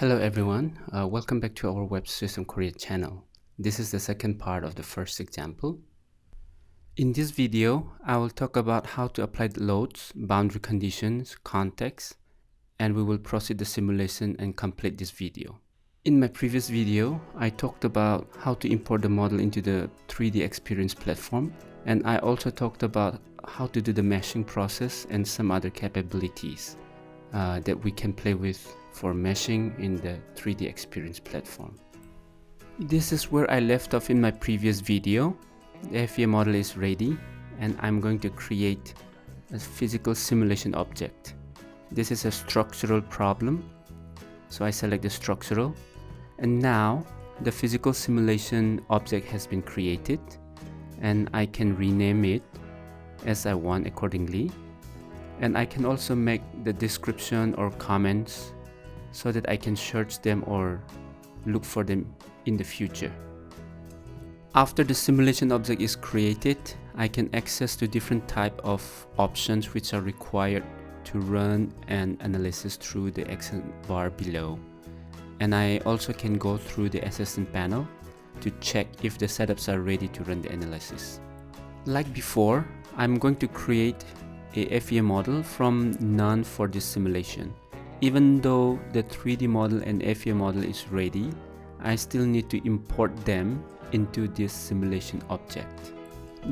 Hello everyone, welcome back to our 웹스시스템코리아 channel. This is the second part of the first example. In this video, I will talk about how to apply the loads, boundary conditions, context, and we will proceed the simulation and complete this video. In my previous video, I talked about how to import the model into the 3DEXPERIENCE platform, and I also talked about how to do the meshing process and some other capabilities that we can play with for meshing in the 3DEXPERIENCE platform. This is where I left off in my previous video. The FEA model is ready and I'm going to create a physical simulation object. This is a structural problem, so I select the structural, and now the physical simulation object has been created and I can rename it as I want accordingly, and I can also make the description or comments so that I can search them or look for them in the future. After the simulation object is created, I can access to different type of options which are required to run an analysis through the action bar below. And I also can go through the assistant panel to check if the setups are ready to run the analysis. Like before, I'm going to create a FEA model from none for this simulation. Even though the 3D model and FEA model is ready, I still need to import them into this simulation object.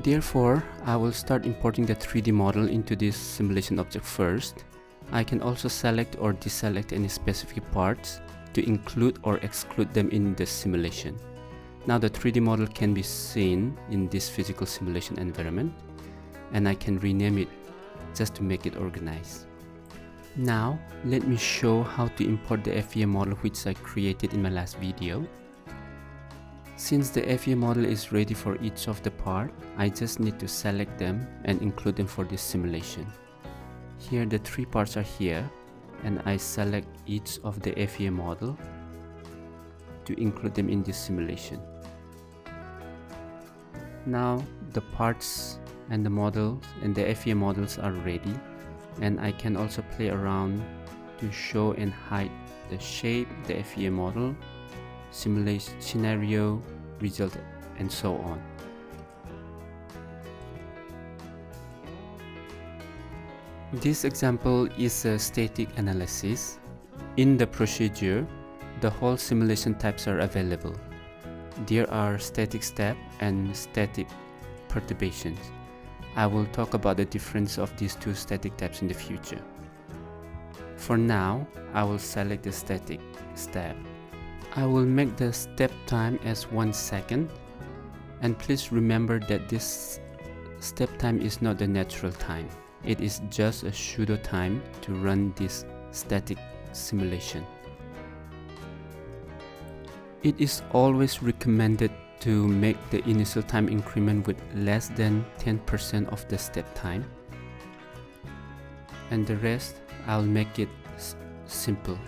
Therefore, I will start importing the 3D model into this simulation object first. I can also select or deselect any specific parts to include or exclude them in the simulation. Now the 3D model can be seen in this physical simulation environment, and I can rename it just to make it organized. Now, let me show how to import the FEA model which I created in my last video. Since the FEA model is ready for each of the parts, I just need to select them and include them for this simulation. Here the three parts are here, and I select each of the FEA model to include them in this simulation. Now the parts and the models and the FEA models are ready, and I can also play around to show and hide the shape, the FEA model, simulation scenario, result, and so on. This example is a static analysis. In the procedure, the whole simulation types are available. There are static step and static perturbations. I will talk about the difference of these two static types in the future. For now, I will select the static step. I will make the step time as 1 second, and please remember that this step time is not the natural time. It is just a pseudo time to run this static simulation. It is always recommended to make the initial time increment with less than 10% of the step time, and the rest I'll make it simple.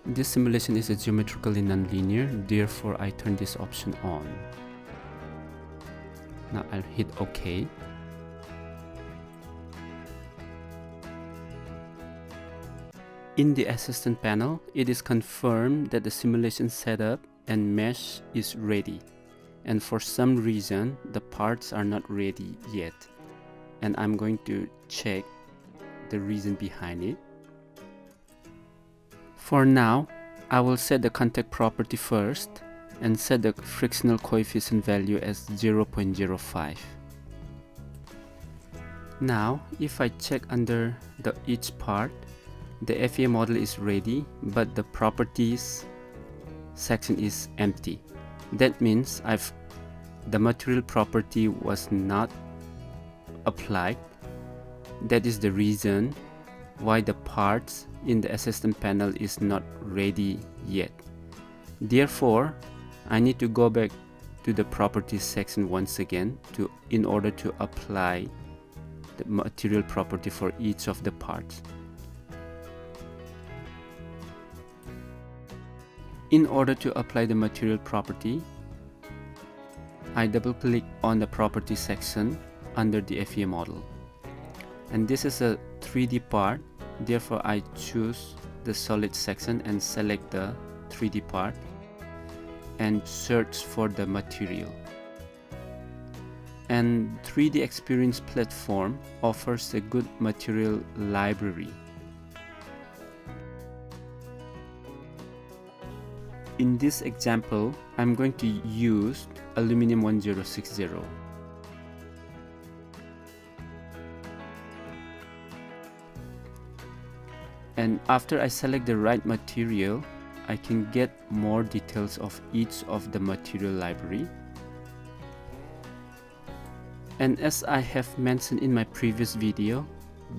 This simulation is a geometrically nonlinear, therefore I turn this option on. Now I'll hit OK. In the assistant panel, it is confirmed that the simulation setup and mesh is ready, and for some reason the parts are not ready yet, and I'm going to check the reason behind it. For now, I will set the contact property first and set the frictional coefficient value as 0.05. Now, if I check under each part, the FEA model is ready, but the properties section is empty. That means the material property was not applied. That is the reason why the parts in the assistant panel is not ready yet. Therefore, I need to go back to the properties section once again in order to apply the material property for each of the parts. In order to apply the material property, I double click on the property section under the FEA model. And this is a 3D part, therefore I choose the solid section and select the 3D part and search for the material. And 3DEXPERIENCE platform offers a good material library. In this example, I'm going to use aluminum 1060. And after I select the right material, I can get more details of each of the material library. And as I have mentioned in my previous video,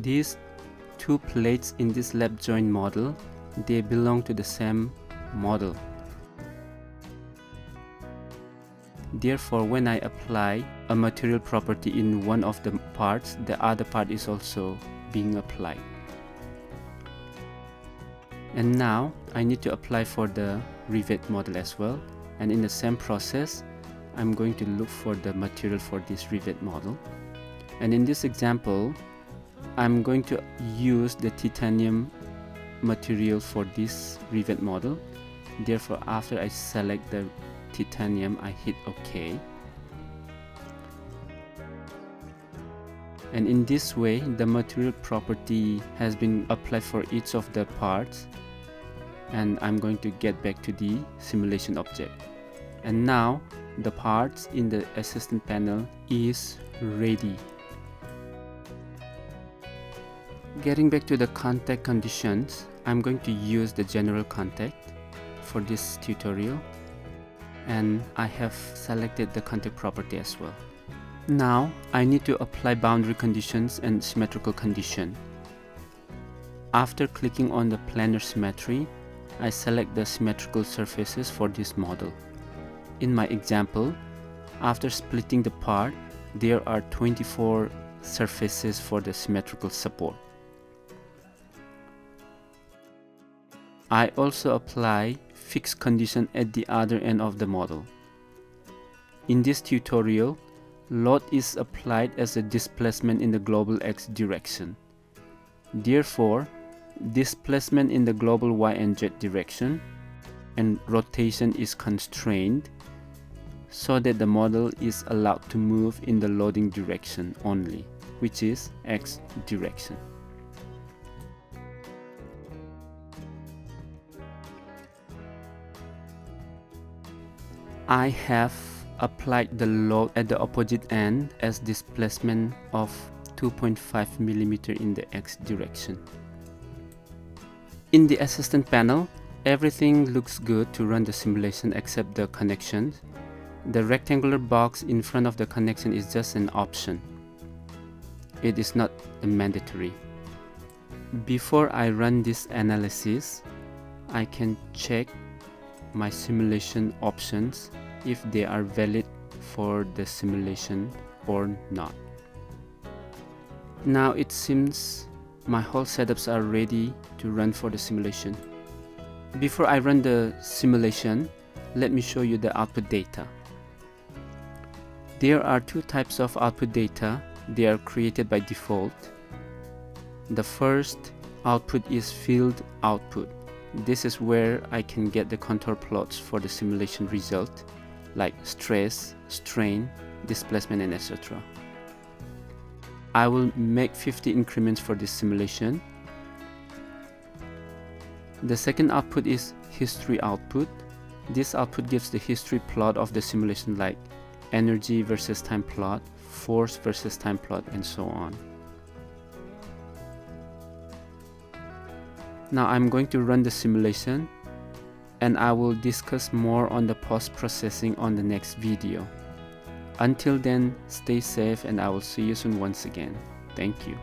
these two plates in this lap joint model, they belong to the same model. Therefore, when I apply a material property in one of the parts, the other part is also being applied. And now I need to apply for the rivet model as well, and in the same process I'm going to look for the material for this rivet model. And in this example, I'm going to use the titanium material for this rivet model. Therefore, after I select the titanium, I hit OK. And in this way, the material property has been applied for each of the parts, and I'm going to get back to the simulation object. And now the parts in the assistant panel is ready. Getting back to the contact conditions, I'm going to use the general contact for this tutorial, and I have selected the contact property as well. Now I need to apply boundary conditions and symmetrical condition. After clicking on the planar symmetry, I select the symmetrical surfaces for this model. In my example, after splitting the part, there are 24 surfaces for the symmetrical support. I also apply fixed condition at the other end of the model. In this tutorial, load is applied as a displacement in the global x direction. Therefore, displacement in the global y and z direction and rotation is constrained so that the model is allowed to move in the loading direction only, which is x direction. I have applied the load at the opposite end as displacement of 2.5 mm in the x direction. In the assistant panel, everything looks good to run the simulation except the connections. The rectangular box in front of the connection is just an option. It is not mandatory. Before I run this analysis, I can check my simulation options if they are valid for the simulation or not. Now it seems my whole setups are ready to run for the simulation. Before I run the simulation, let me show you the output data. There are two types of output data. They are created by default. The first output is field output. This is where I can get the contour plots for the simulation result, like stress, strain, displacement, and etc. I will make 50 increments for this simulation. The second output is history output. This output gives the history plot of the simulation, like energy versus time plot, force versus time plot, and so on. Now I'm going to run the simulation, and I will discuss more on the post-processing on the next video. Until then, stay safe, and I will see you soon once again. Thank you.